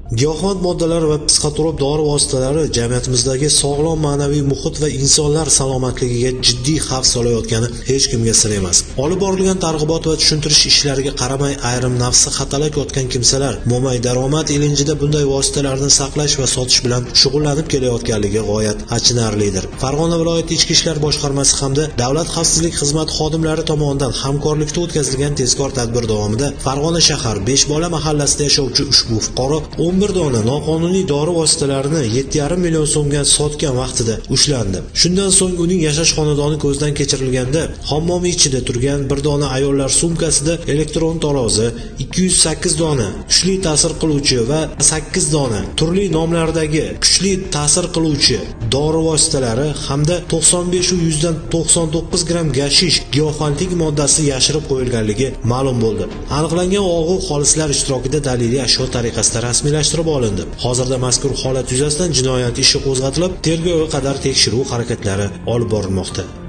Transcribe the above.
Giyohvand moddalar va psixotrop dori vositalari jamiyatimizdagi sog'lom ma'naviy muhit va insonlar salomatligiga jiddiy xavf solayotgani hech kimga sir emas. Olib borilgan targ'ibot va tushuntirish ishlariga qaramay ayrim nafsi xatalak yotgan kimsalar mo'may daromad ilinjida bunday vositalarni saqlash va sotish bilan shug'ullanib kelayotganligi g'oyat achinarlidir. Farg'ona viloyati Ichki ishlar boshqarmasi hamda Davlat xavfsizlik xizmati xodimlari tomonidan hamkorlikda o'tkazilgan tezkor tadbir davomida Farg'ona shahar Beshbola mahallasida yashovchi ushbu fuqaro 11 dona noqonuniy dori vositalarini 7,5 million so'mga sotgan vaqtida ushlandi. Shundan so'ng uning yashash xonadoni ko'zdan kechirilganda, hammom ichida turgan 1 dona ayollar sumkasida elektron tarozi, 208 dona kuchli ta'sir qiluvchi va 8 dona turli nomlardagi kuchli ta'sir qiluvchi dori vositalari hamda 95 u 100 dan 99 gram gashish giyohvandlik moddasi yashirib qo'yilganligi ma'lum bo'ldi. Aniqlangan og'u xolislar ishtirokida daliliy ashyo tariqasida rasmiylashtirib olindi. Hozirda mazkur holat yuzasidan jinoyat ishi qo'zg'atilib, tergovga qadar tekshiruv harakatlari olib borilmoqda.